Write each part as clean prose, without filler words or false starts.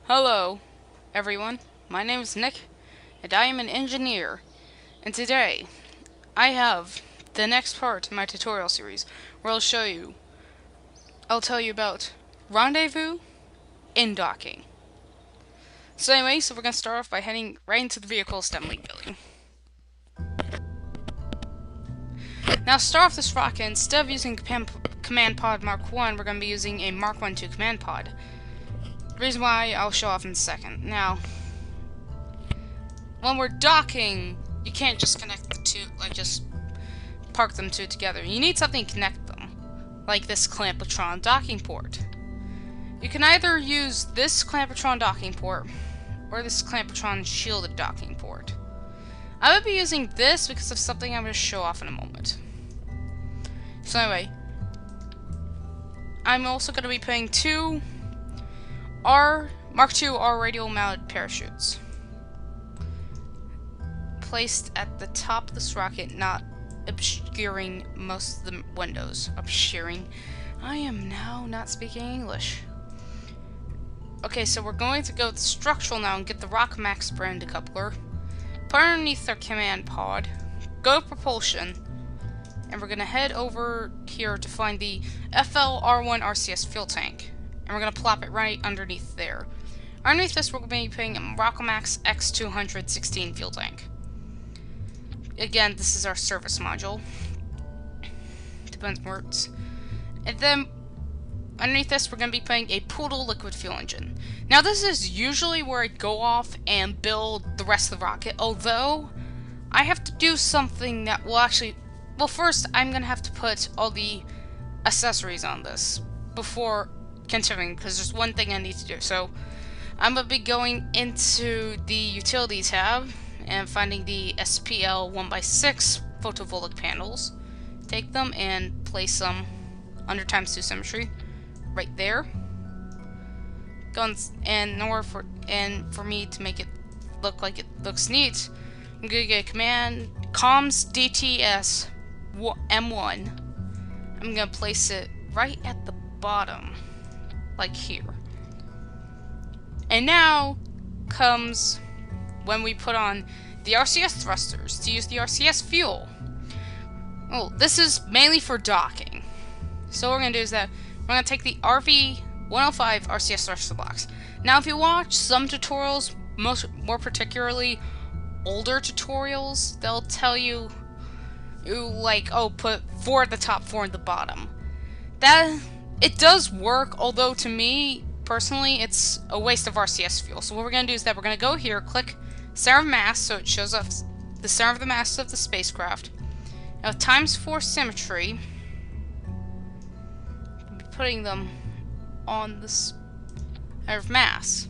Hello, everyone. My name is Nick, and I am an engineer. And today, I have the next part in my tutorial series where I'll tell you about Rendezvous and docking. So anyway, we're going to start off by heading right into the vehicle assembly building. Now, to start off this rocket, instead of using Command Pod Mark 1, we're going to be using a Mark 1-2 Command Pod. The reason why I'll show off in a second. Now, when we're docking, you can't just connect the two, just park them two together. You need something to connect them, like this Clampatron docking port. You can either use this Clampatron docking port, or this Clampatron shielded docking port. I would be using this because of something I'm going to show off in a moment. So anyway, I'm also going to be putting two Mark II R radial mounted parachutes placed at the top of this rocket, not obscuring most of the windows. Obscuring. I am now not speaking English. Okay, so we're going to go to structural now and get the RockMax brand decoupler. Put it underneath our command pod. Go to propulsion. And we're going to head over here to find the FLR1 RCS fuel tank. And we're going to plop it right underneath there. Underneath this, we're going to be putting a RockMax X216 fuel tank. Again, this is our service module. Depends where it's. And then, underneath this, we're going to be putting a Poodle liquid fuel engine. Now, this is usually where I go off and build the rest of the rocket, although I have to do something that will actually... Well, first, I'm going to have to put all the accessories on this before continuing, because there's one thing I need to do. So, I'm going to be going into the utility tab and finding the SPL 1x6 photovoltaic panels. Take them and place them under ×2 symmetry right there. And for me to make it look like it looks neat, I'm gonna get a command comms DTS M1. I'm gonna place it right at the bottom, like here. And now comes when we put on the RCS thrusters to use the RCS fuel. Well, this is mainly for docking. So what we're going to do is that we're going to take the RV105 RCS thruster box. Now, if you watch some tutorials, more particularly older tutorials, they'll tell you, put 4 at the top, 4 at the bottom. It does work, although to me, personally, it's a waste of RCS fuel. So what we're going to do is that we're going to go here, click center of mass, so it shows up the center of the mass of the spacecraft. Now, ×4 symmetry, we'll be putting them on the center of mass.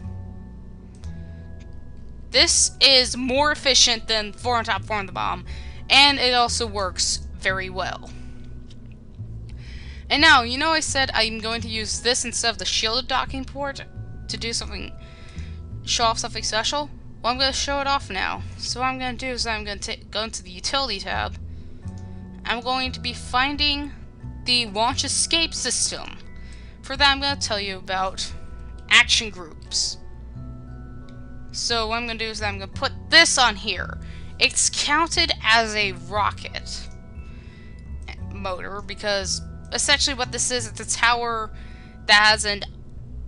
This is more efficient than 4 on top, 4 on the bottom, and it also works very well. And now, you know I said I'm going to use this instead of the shielded docking port to do something, show off something special? Well, I'm going to show it off now. So what I'm going to do is I'm going to go into the utility tab. I'm going to be finding the launch escape system. For that, I'm going to tell you about action groups. So what I'm going to do is I'm going to put this on here. It's counted as a rocket motor because essentially what this is, it's a tower that has an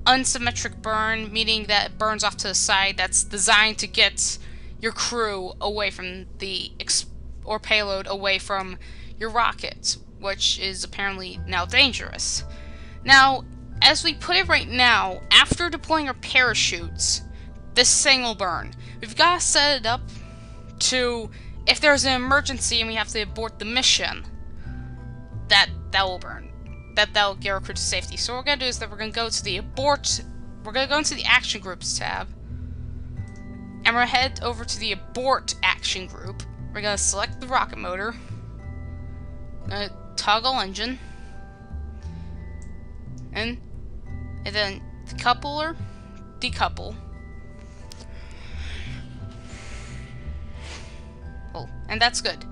unsymmetric burn, meaning that it burns off to the side. That's designed to get your crew away from or payload away from your rocket, which is apparently now dangerous. Now, as we put it right now, after deploying our parachutes, this thing will burn. We've got to set it up to, if there's an emergency and we have to abort the mission, that will burn. That'll get our crew to safety. So what we're going to do is that we're going to go to the we're going to go into the action groups tab, and we're going to head over to the abort action group. We're going to select the rocket motor, toggle engine, and then decouple. Oh, and that's good.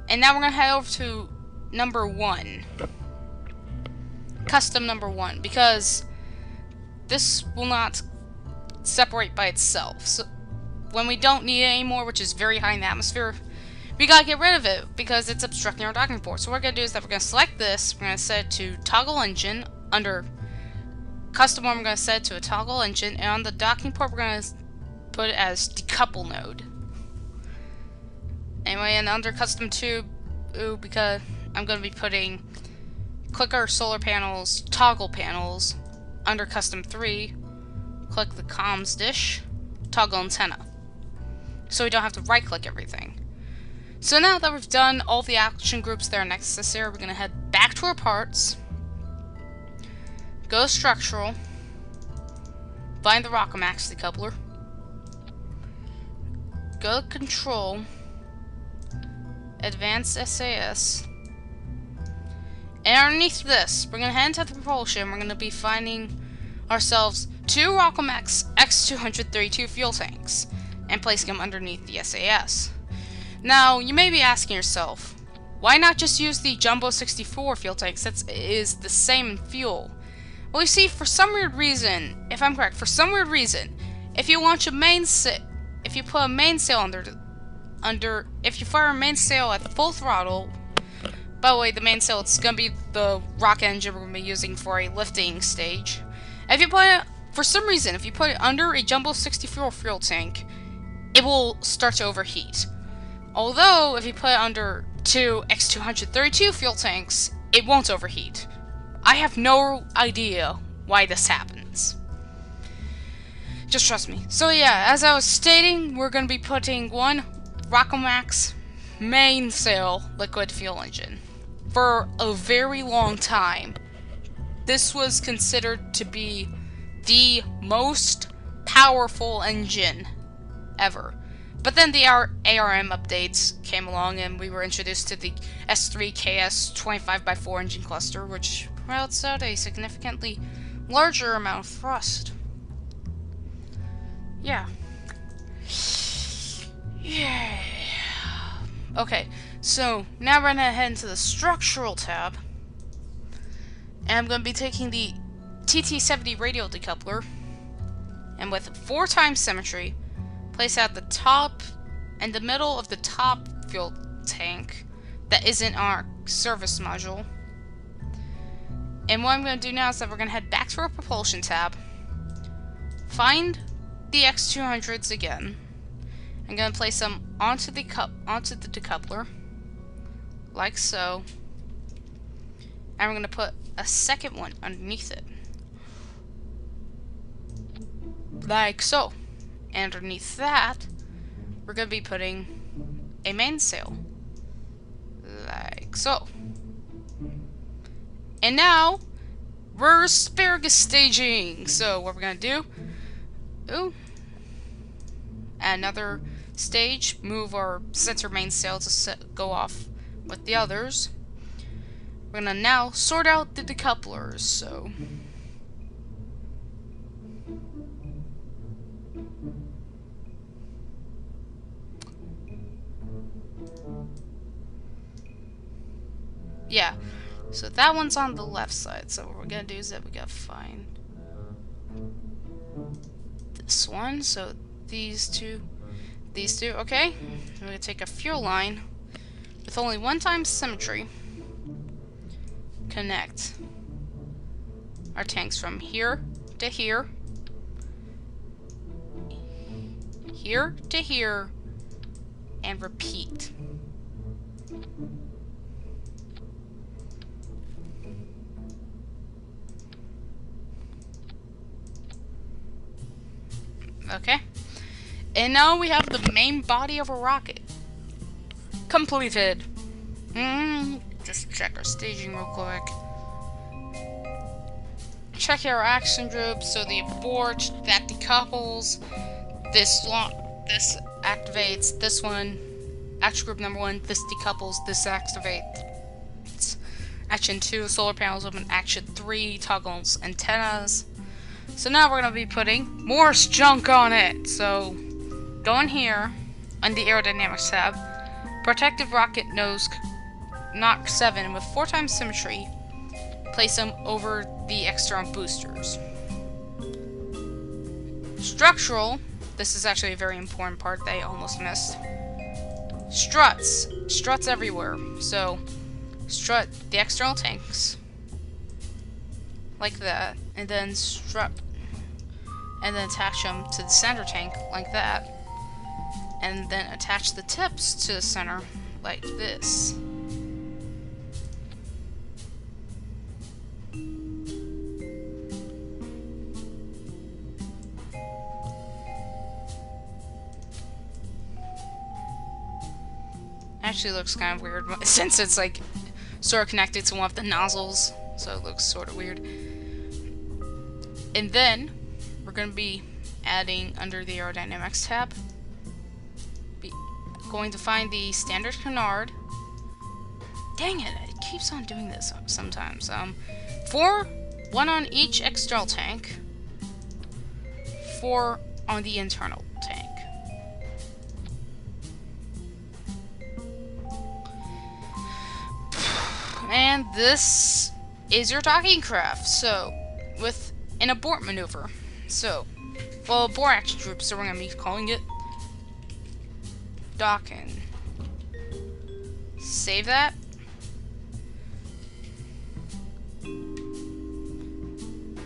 And now we're going to head over to number 1. Custom number 1, because this will not separate by itself. So when we don't need it anymore, which is very high in the atmosphere, we gotta get rid of it because it's obstructing our docking port. So what we're gonna do is that we're gonna select this, we're gonna set it to toggle engine. Under custom one, we're gonna set it to a toggle engine, and on the docking port, we're gonna put it as decouple node. Anyway, and under custom 2, because I'm gonna be putting clicker solar panels, toggle panels. Under custom 3, click the comms dish, toggle antenna. So we don't have to right click everything. So now that we've done all the action groups that are necessary, we're gonna head back to our parts, go to structural, find the Rockomax decoupler, go to control, advanced SAS, and underneath this, we're going to head into the propulsion. We're going to be finding ourselves 2 Rockomax X232 fuel tanks and placing them underneath the SAS. Now, you may be asking yourself, why not just use the Jumbo 64 fuel tanks? That is the same fuel. Well, you see, for some weird reason, if I'm correct, if you launch a if you put a mainsail if you fire a mainsail at the full throttle. By the way, the mainsail, it's gonna be the rocket engine we're gonna be using for a lifting stage. If you put it, for some reason, if you put it under a Jumbo 64 fuel tank, it will start to overheat. Although, if you put it under 2 X232 fuel tanks, it won't overheat. I have no idea why this happens. Just trust me. So yeah, as I was stating, we're gonna be putting 1 Rockomax mainsail liquid fuel engine. For a very long time, this was considered to be the most powerful engine ever. But then the ARM updates came along and we were introduced to the S3KS 25x4 engine cluster, which routes out a significantly larger amount of thrust. Yeah. Yeah. Okay, so now we're gonna head into the structural tab, and I'm gonna be taking the TT70 radial decoupler, and with 4 times symmetry, place out the top and the middle of the top fuel tank that isn't our service module. And what I'm gonna do now is that we're gonna head back to our propulsion tab, find the X200s again. I'm gonna place them onto the decoupler, like so, and we're gonna put a second one underneath it, like so. And underneath that, we're gonna be putting a mainsail, like so. And now we're asparagus staging. So what we're gonna do? Another stage, move our center mainsail to go off with the others. We're gonna now sort out the decouplers, so yeah, so that one's on the left side, so what we're gonna do is that we gotta find this one, so these two, okay? We're gonna take a fuel line with only 1 times symmetry, connect our tanks from here to here, here to here, and repeat. Okay. And now we have the main body of a rocket completed. Just check our staging real quick. Check our action groups. So the abort, that decouples. This activates. This one, action group number 1. This decouples. This activates. Action 2, solar panels open. Action 3, toggles antennas. So now we're gonna be putting more junk on it. So go in here on the aerodynamics tab, protective rocket nose Mach 7 with 4 times symmetry, place them over the external boosters. Structural. This is actually a very important part that I almost missed. Struts. Struts everywhere. So, strut the external tanks. Like that. And then strut. And then attach them to the center tank. Like that. And then attach the tips to the center. Like this. Actually looks kind of weird since it's like sort of connected to one of the nozzles, so it looks sort of weird. And then we're going to be adding under the aerodynamics tab, going to find the standard canard. Dang it, it keeps on doing this sometimes. One on each external tank, 4 on the internal tank. And this is your docking craft. So, with an abort maneuver. So, well, abort action group, so we're going to be calling it docking. Save that.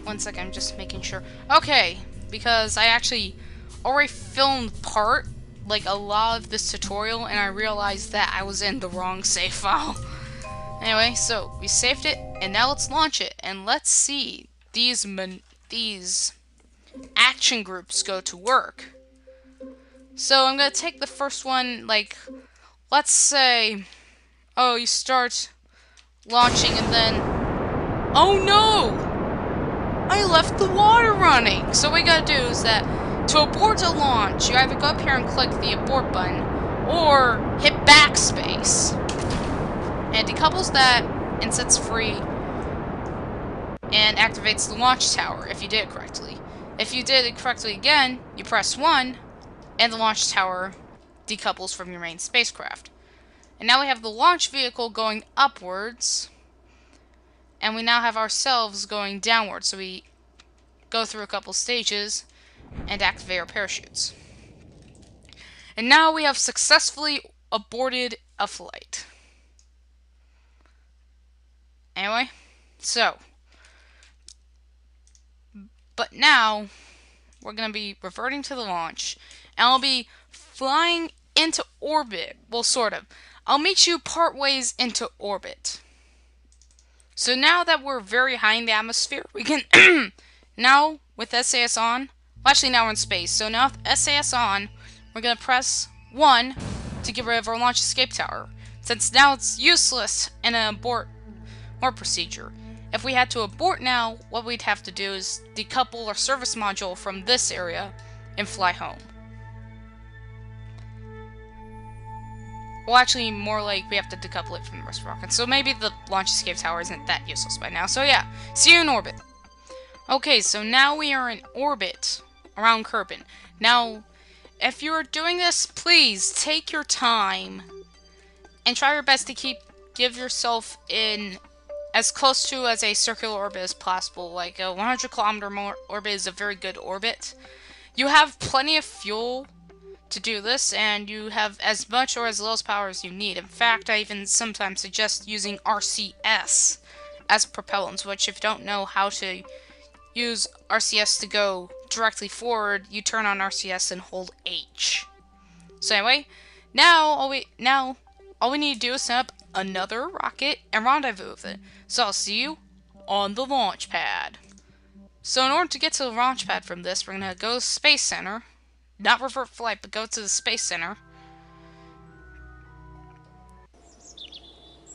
One second, I'm just making sure. Okay, because I actually already filmed like a lot of this tutorial, and I realized that I was in the wrong save file. Anyway, so we saved it, and now let's launch it, and let's see these action groups go to work. So I'm gonna take the first one, like, let's say, oh, you start launching, and then, oh no! I left the water running! So what we gotta do is that, to abort a launch, you either go up here and click the abort button, or hit backspace. And it decouples that and sets free and activates the launch tower if you did it correctly. If you did it correctly again, you press 1 and the launch tower decouples from your main spacecraft. And now we have the launch vehicle going upwards, and we now have ourselves going downwards. So we go through a couple stages and activate our parachutes. And now we have successfully aborted a flight. Anyway, so, but now we're going to be reverting to the launch, and I'll be flying into orbit. Well, sort of. I'll meet you part ways into orbit. So now that we're very high in the atmosphere, we can, now with SAS on, well, actually now we're in space, so now with SAS on, we're going to press 1 to get rid of our launch escape tower, since now it's useless in an abort procedure. If we had to abort now, what we'd have to do is decouple our service module from this area and fly home. Well, actually, more like we have to decouple it from the rest of the rocket. So maybe the launch escape tower isn't that useless by now. So yeah, see you in orbit. Okay, so now we are in orbit around Kerbal. Now, if you are doing this, please take your time and try your best to give yourself in as close to as a circular orbit as possible. Like a 100-kilometer orbit is a very good orbit. You have plenty of fuel to do this, and you have as much or as little power as you need. In fact, I even sometimes suggest using RCS as propellant, which if you don't know how to use RCS to go directly forward, you turn on RCS and hold H. So anyway, now all we need to do is set up another rocket and rendezvous with it. So I'll see you on the launch pad. So in order to get to the launch pad from this, we're going to go to Space Center. Not revert flight, but go to the Space Center.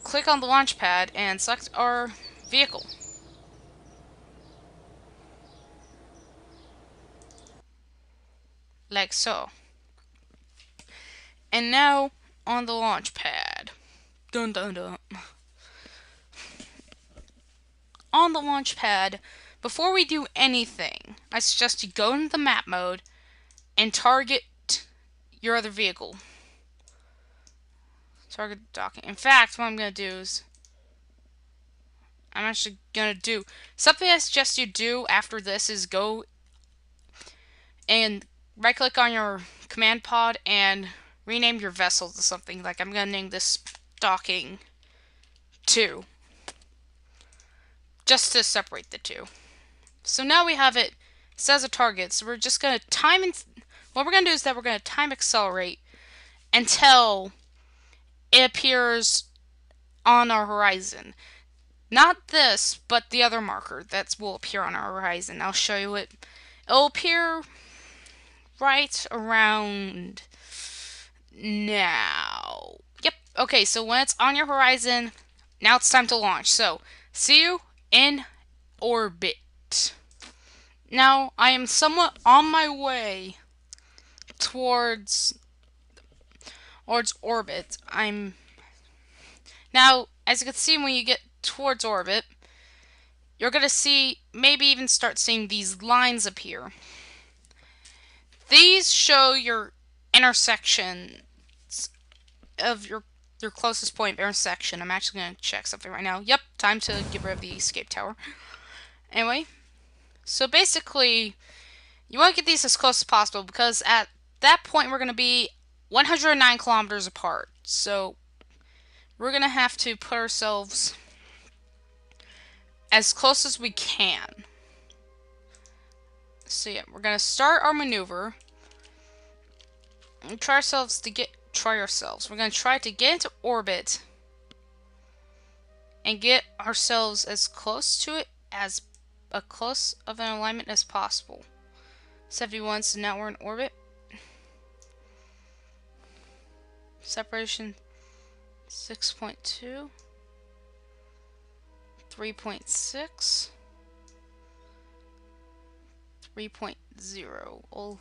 Click on the launch pad and select our vehicle. Like so. And now on the launch pad. Dun dun dun. On the launch pad, before we do anything, I suggest you go into the map mode and target your other vehicle. Target docking. In fact, what I'm going to do is I'm actually going to do something I suggest you do after this is go and right click on your command pod and rename your vessel to something. Like I'm gonna name this docking 2, just to separate the two. So now we have it says a target. So we're just gonna what we're gonna do is that we're gonna time accelerate until it appears on our horizon. Not this, but the other marker that will appear on our horizon. I'll show you it. It'll appear right around now. Yep. Okay, so when it's on your horizon, now it's time to launch. So, see you in orbit. Now, I am somewhat on my way towards orbit. Now, as you can see, when you get towards orbit, you're going to see, maybe even start seeing these lines appear. These show your intersections of your closest point of intersection. I'm actually going to check something right now. Yep, time to get rid of the escape tower. Anyway, so basically, you want to get these as close as possible because at that point we're going to be 109 kilometers apart. So we're going to have to put ourselves as close as we can. So yeah, we're going to start our maneuver and try ourselves. We're going to try to get into orbit and get ourselves as close to it as close of an alignment as possible. 71, so now we're in orbit. Separation 6.2, 3.6, 3.0. Oh.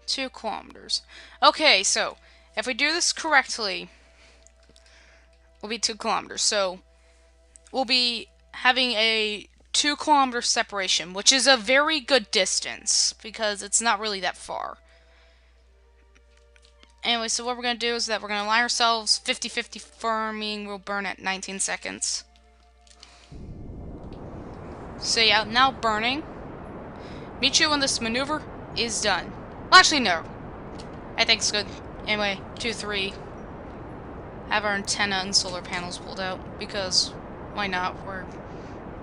Two kilometers. Okay, so if we do this correctly, we'll be 2 kilometers. So we'll be having a 2 kilometer separation, which is a very good distance because it's not really that far. Anyway, so what we're going to do is that we're going to align ourselves 50-50 firm, meaning we'll burn at 19 seconds. So yeah, now burning. Meet you when this maneuver is done. Well, actually, no. I think it's good. Anyway, 2, 3. Have our antenna and solar panels pulled out because why not? We're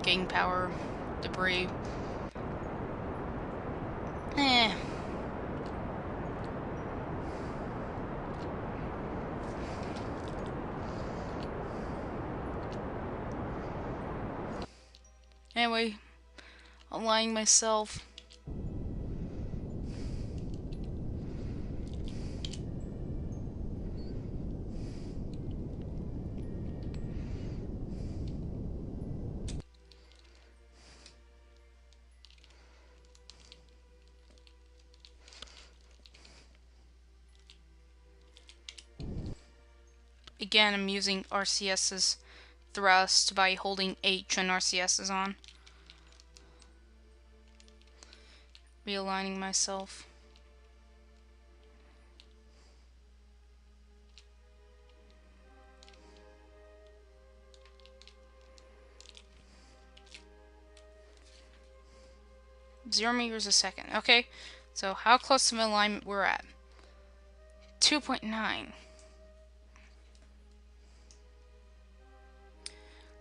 getting power, debris. Anyway, aligning myself. Again, I'm using RCS's thrust by holding H and RCS is on. Realigning myself. Zero meters a second. Okay, so how close to alignment we're at? 2.9.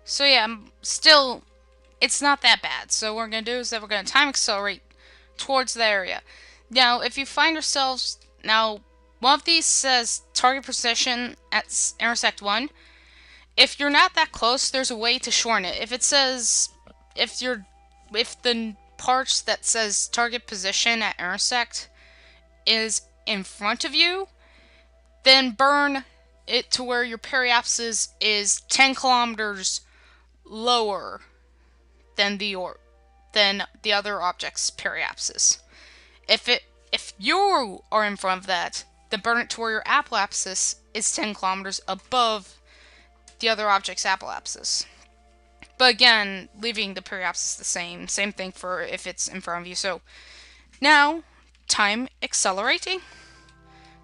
So yeah, still, it's not that bad. So what we're going to do is that we're going to time accelerate towards the area. Now, if you find yourselves, now, one of these says target position at intersect 1. If you're not that close, there's a way to shorten it. If it says, if the parts that says target position at intersect is in front of you, then burn it to where your periapsis is 10 kilometers lower than the other object's periapsis. If you are in front of that, then burn it to where your apoapsis is 10 kilometers above the other object's apoapsis. But again, leaving the periapsis the same. Same thing for if it's in front of you. So now, time accelerating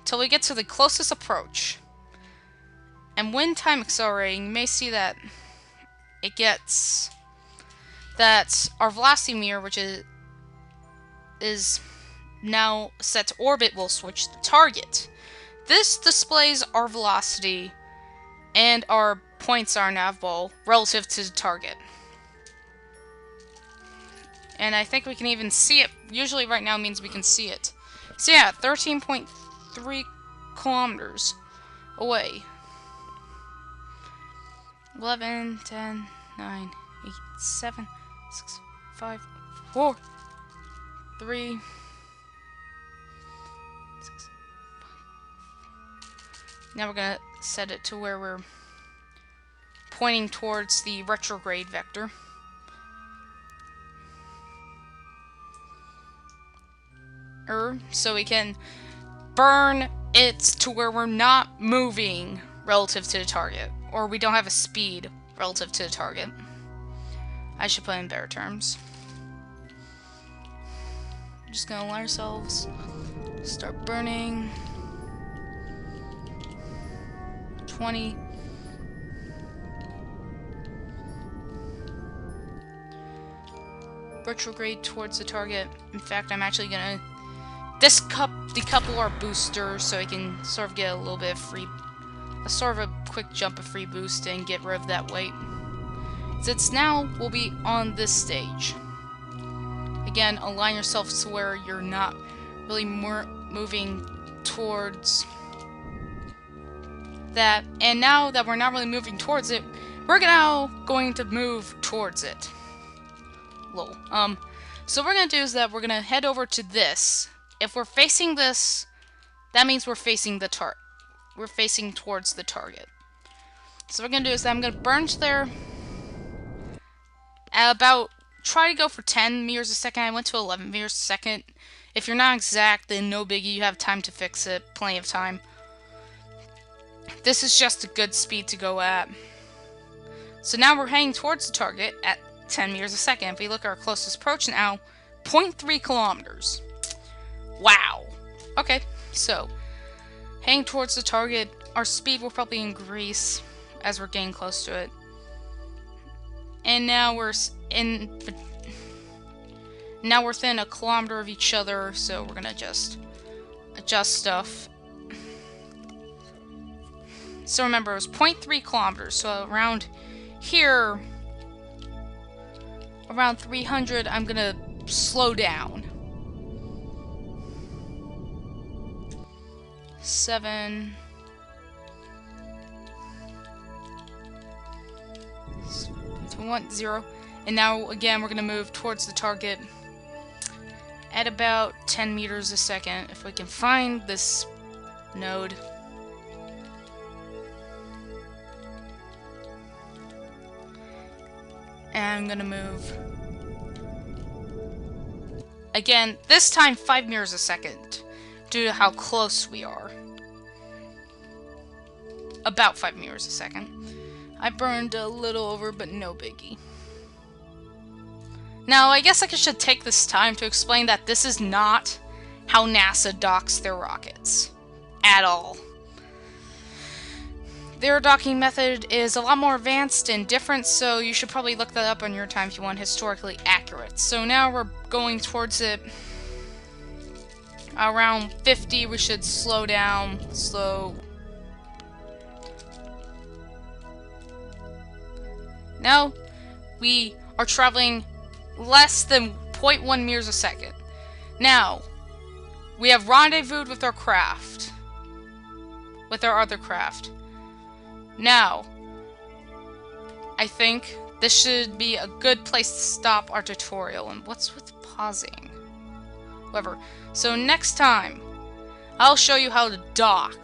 till we get to the closest approach. And when time accelerating, you may see that it gets that our velocity meter, which is now set to orbit, will switch the target. This displays our velocity and our points on our nav ball relative to the target. And I think we can even see it. Usually right now means we can see it. So yeah, 13.3 kilometers away. 11, 10, 9, 8, 7, 6, 5, 4, 3, 6, 5. Now we're going to set it to where we're pointing towards the retrograde vector. So we can burn it to where we're not moving relative to the target, or we don't have a speed relative to the target. I should put in better terms. I'm just gonna let ourselves start burning. 20. Retrograde towards the target. In fact, I'm actually gonna decouple our booster so we can sort of get a little bit of free, sort of a quick jump of free boost and get rid of that weight. Since now we'll be on this stage. Again, align yourself to where you're not really moving towards that. And now that we're not really moving towards it, we're now going to move towards it. Lol. So what we're gonna do is that we're gonna head over to this. If we're facing this, that means we're facing the we're facing towards the target. So what we're gonna do is that I'm gonna burn to there at about, try to go for 10 meters a second. I went to 11 meters a second. If you're not exact, then no biggie, you have time to fix it, plenty of time. This is just a good speed to go at. So now we're heading towards the target at 10 meters a second. If we look at our closest approach now, 0.3 kilometers. Wow. Okay, so heading towards the target, our speed will probably increase as we're getting close to it. And now we're within a kilometer of each other, so we're gonna just adjust stuff. So remember, it was 0.3 kilometers, so around here, around 300, I'm gonna slow down. 7. 1, 0. And now, again, we're gonna move towards the target at about 10 meters a second. If we can find this node. And I'm gonna move. Again, this time 5 meters a second, due to how close we are. About 5 meters a second. I burned a little over, but no biggie. Now, I guess I should take this time to explain that this is not how NASA docks their rockets. At all. Their docking method is a lot more advanced and different, so you should probably look that up on your time if you want historically accurate. So now we're going towards it. Around 50, we should slow down. Slow. Now, we are traveling less than 0.1 meters a second. Now, we have rendezvoused with our craft. With our other craft. Now, I think this should be a good place to stop our tutorial. And what's with pausing? Whatever. So next time, I'll show you how to dock